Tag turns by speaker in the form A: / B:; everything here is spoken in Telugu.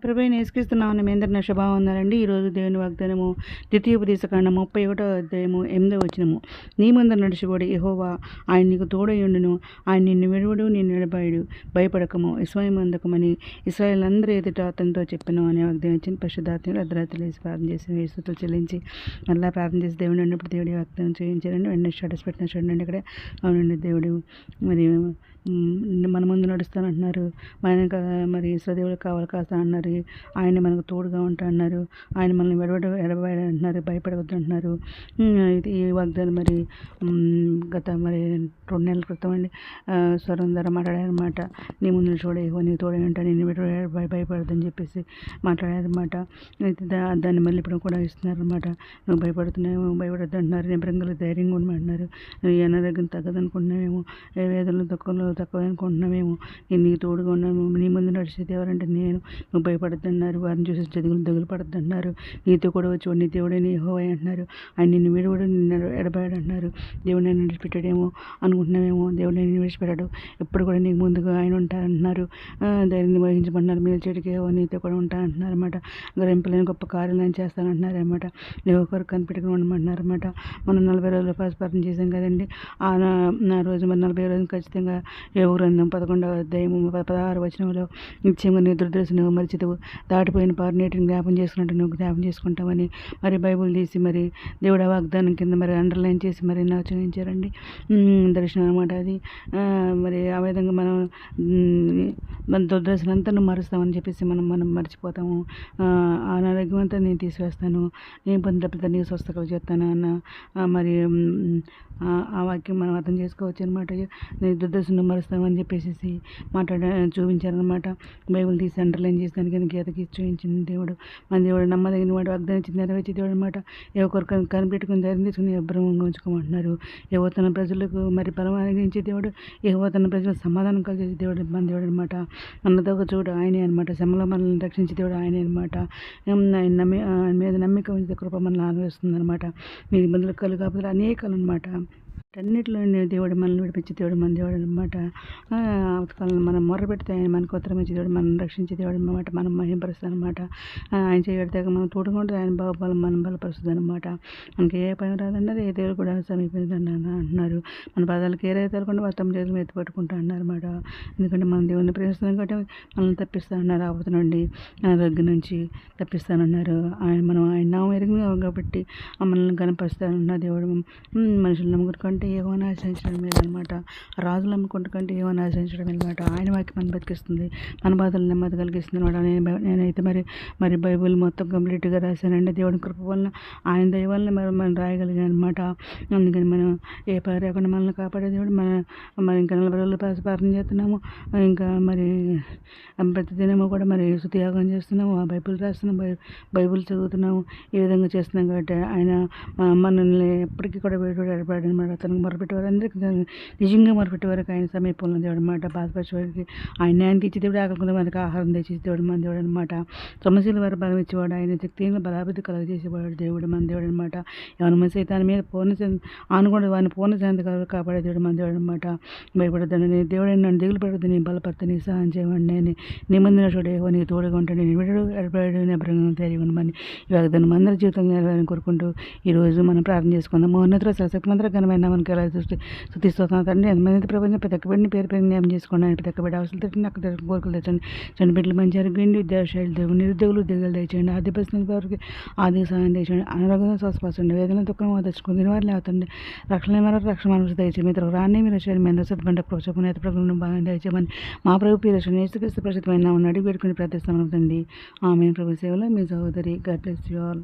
A: ప్రభువైన యేసుక్రీస్తునామమున మీ అందరికీ నా శుభవందనాలండి. ఈరోజు దేవుని వాగ్దానము ద్వితీయోపదేశకాండం 31వ అధ్యాయము 8వ వచనము. నీ ముందర నడిచివాడు యెహోవా, ఆయన నీకు తోడయుండును, ఆయన నిన్ను విడువడు, నిన్ను ఎడబాయడు, భయపడకము, విస్మయమందకమని ఇశ్రాయేలు అందరూ ఎదుట అతనితో చెప్పాను అనే వాగ్దానం ఇచ్చిన పరిశుద్ధాత్మలు అర్ధరాత్రి లేచి ప్రార్థన చేసి స్తుతులు చెల్లించి మళ్ళీ ప్రార్థన చేసి దేవుడు అన్నప్పుడు దేవుడి వాగ్దానం చేయించారండి. వెంటనే స్టేటస్ పెట్టిన చూడండి ఇక్కడ. అవునండి, దేవుడు మరి మన ముందు నడుస్తానంటున్నారు, మరి ఇశ్రాయేలు కావాలి కాస్త అన్నారు, ఆయన మనకు తోడుగా ఉంటా అన్నారు, ఆయన మనల్ని ఎడబాయడు అంటున్నారు, భయపడవద్దు అంటున్నారు. ఇది ఈ వాగ్దానం మరి గత 2 నెలల క్రితం అండి స్వరం ద్వారా మాట్లాడారనమాట. నీ ముందు చూడే నీ తోడే ఉంటా, నేను భయపడదని చెప్పేసి మాట్లాడారనమాట. దాన్ని మళ్ళీ ఇప్పుడు కూడా ఇస్తున్నారనమాట. నువ్వు భయపడద్దు అంటున్నారు, నిబ్రంగులు ధైర్యంగా ఉండమంటున్నారు. నువ్వు ఈ అనారోగ్యం తగ్గదనుకుంటున్నావేమో, ఏ వేదనలు దుఃఖంలో తక్కువ అనుకుంటున్నావేమో, నేను నీకు తోడుగా ఉన్నాను, నీ ముందు నడిచేది ఎవరంటే నేను, నువ్వు భయపడద్దన్నారు, వారిని చూసి దిగులు పడద్దన్నారు, నీతో కూడా వచ్చి నీ దేవుడని యెహోవా అంటున్నారు, ఆయన నిన్ను విడువడు, నిన్ను ఎడబాయడు అంటున్నారు. దేవుడు నేను విడిచిపెట్టాడేమో అనుకుంటున్నామేమో, దేవుడు నేను విడిచిపెట్టాడు, ఎప్పుడు కూడా నీకు ముందుగా ఆయన ఉంటారంటున్నారు. ధైర్యం వహించమన్నారు, మీరు చెడుకే నీతో కూడా ఉంటానంటున్నారు అనమాట. గ్రహింపలేని గొప్ప కార్యాలను చేస్తానంటున్నారు అనమాట. నీ ఒకరు కనిపెట్టుకుని ఉండమంటున్నారు అనమాట. మనం 40 రోజులు ప్రార్థన చేశాం కదండి. నా రోజు 40 రోజులు ఖచ్చితంగా యోబు గ్రంథం 11వ అధ్యాయము 16వ వచనంలో నిత్యంగా నీ దుర్దశ నువ్వు మరిచితువు, దాటిపోయిన నీటిని జ్ఞాపం చేసుకున్నట్టు నువ్వు జ్ఞాపం చేసుకుంటావని బైబుల్ తీసి దేవుడు వాగ్దానం కింద అండర్లైన్ చేసి నాకు చూపించారండి. దర్శనం అనమాట అది. ఆ విధంగా మనం మన దుర్దశనంతా నువ్వు మరుస్తామని చెప్పేసి మనం మర్చిపోతాము. అనారోగ్యం అంతా నేను తీసివేస్తాను, నేను పొందిన నీకు స్వస్థతలు చేస్తాను అన్న ఆ వాక్యం మనం అర్థం చేసుకోవచ్చు అనమాట. నేను దుర్దశను మరుస్తామని చెప్పేసి చూపించారనమాట. బైబుల్ తీసి అండర్లైన్ చేసి దానికి గీతకి చూపించింది దేవుడు. మన దేవుడు నమ్మదగిన వాడు, వాగ్దానం నెరవేర్చే దేవుడు అనమాట. ఏ ఒక్కరు కనిపెట్టుకుని ధైర్యం తీసుకుని అభ్రమంగా ఉంచుకోమంటున్నారు. ఏవో తన ప్రజలకు బలం అనుగ్రహించే దేవుడు, ఏవో తన ప్రజలకు సమాధానం కలిగేసే దేవుడు మన దేవుడు అనమాట. అన్నదో ఒక చోటు ఆయనే అనమాట. శ్రమలో మనల్ని రక్షించే దేవుడు ఆయనే అనమాట. ఆయన మీద నమ్మిక ఉంచే కృప మనల్ని ఆలోచిస్తుంది అనమాట. మీ ఇబ్బందులు కాపుదలు అనేకాలు అనమాట. అన్నింటిలో దేవుడు మనల్ని విడిపించే దేవుడు మన దేవుడు అనమాట. మనం మొర్ర పెడితే ఆయన మనకు ఉత్తరం ఇచ్చే దేవుడు, మనం రక్షించే దేవుడు అనమాట. మనం మహింపరుస్తుంది అనమాట. ఆయన చేయడితే మనం తోడుగా ఉంటుంది, ఆయన బాబుబలం మనం బలపరుస్తుంది అనమాట. మనకి ఏ పని రాదన్నారు, ఏ దేవుడు కూడా సమీపించండి అంటున్నారు. మన పదాలకు ఏ రైతు వెళ్ళకుండా వారు తమ చేతులు ఎత్తి పట్టుకుంటా అన్నారు అనమాట. ఎందుకంటే మనం దేవుడిని ప్రేమిస్తున్నాం కాబట్టి మనల్ని తప్పిస్తానన్నారు, ఆపద నుండి అనారోగ్యం నుంచి తప్పిస్తానన్నారు. ఆయన నామం ఎరిగిన కాబట్టి మనల్ని కనపరుస్తానన్న దేవుడు. మనుషులు నమ్ముకుంటే ఏమని ఆశ్రయించడం లేదనమాట. రాజులు నమ్ముకుంటు కంటే ఏమని ఆశ్రయించడం అనమాట. ఆయన వాక్యం మన బతికిస్తుంది, మన బాధలు నెమ్మది కలిగిస్తుంది అనమాట. నేనైతే మరి బైబుల్ మొత్తం కంప్లీట్గా రాశానండి. దేవుడి కృప వలన, ఆయన దయ వలన మనం రాయగలిగాం అనమాట. అందుకని మనం ఏ పని రాకుండా మనల్ని కాపాడే దేవుడు. మనం ఇంకా 40 రోజులు ప్రార్థన చేస్తున్నాము. ఇంకా ప్రతిదినము కూడా స్తుతియాగం చేస్తున్నాము, బైబుల్ రాస్తున్నాం, బైబుల్ చదువుతున్నాము. ఈ విధంగా చేస్తున్నాం కాబట్టి ఆయన మనల్ని ఎప్పటికీ కూడా ఎడబాయడు అనమాట. అతనికి మొరపెట్టేవారు అందరికీ నిజంగా మొరపెట్టేవారికి ఆయన సమీపంలో దేవుడు అనమాట. బాధపరిచేవారికి ఆయన న్యాయం తీర్చే దేవుడు, ఆకలికున్న వారికి ఆహారం తెచ్చేసి దేవుడు మన దేవుడు అనమాట. సమస్యల వారు బలం ఇచ్చేవాడు, ఆయన శక్తిని బలాభివృద్ధి కలగజేసేవాడు దేవుడు మన దేవుడు అనమాట. ఎవరి సైతాన్ని మీద ఆనుకోండి వారిని పూర్ణ శాంతి కాపాడే దేవుడు మన దేవుడు అనమాట. భయపడద్దని దేవుడు నన్ను దిగులు పడద్దు, నీ బలపడితే నీ సహాయం చేయమండి, నేను నీ ముందు చూడే నీ తోడుగా ఉంటాడు, నేను విడడు ఎడబడు నెబ్బరంగా ధైర్యం ఉండమని ఈ వాగ్దానం అందరి జీవితంలో నెరవేరాలని కోరుకుంటూ ఈరోజు మనం ప్రార్థన చేసుకుందాం. మోహన్నతుల సశక్తి మంత్ర ఘనమైన మనకి ఎలా స్తుతిస్తున్నాం తండ్రి. ఎంతమంది ప్రపంచం ప్రతి ఒక్క బిడ్డని పేరు న్యాయం చేసుకోండి. ఆయన ప్రతి ఒక్క బిడ్డ అవసరం తెచ్చండి, అక్కడ కోరికలు తెచ్చండి. చండి బిడ్డలు మంచి అరిగిండి, విద్యాశాలు దేవుడు, నిరుద్యోగులు ఉద్యోగాలు తెచ్చండి, ఆర్థిక పరిస్థితుల వారికి ఆర్థిక సహాయం తెచ్చండి, అనారోగ్యం స్వస్థపరచండి, వేదన దుఃఖం తెచ్చుకుని వారిని లేవుతండి, రక్షణ రక్షణ మనసు దయచేసి మీరు రాని మీరు వచ్చారు, మీ అందరూ సత్పంట ప్రోత్సాహం నేత ప్రజలను బాగా దయచేయమని మా ప్రభు పీరక్షణ యేసుక్రీస్తు ప్రసిద్ధమైన అడిగి పెట్టుకుని ప్రార్థిస్తాం తండ్రి. ఆమె ప్రభు సేవలో మీ సహోదరి. God bless you all.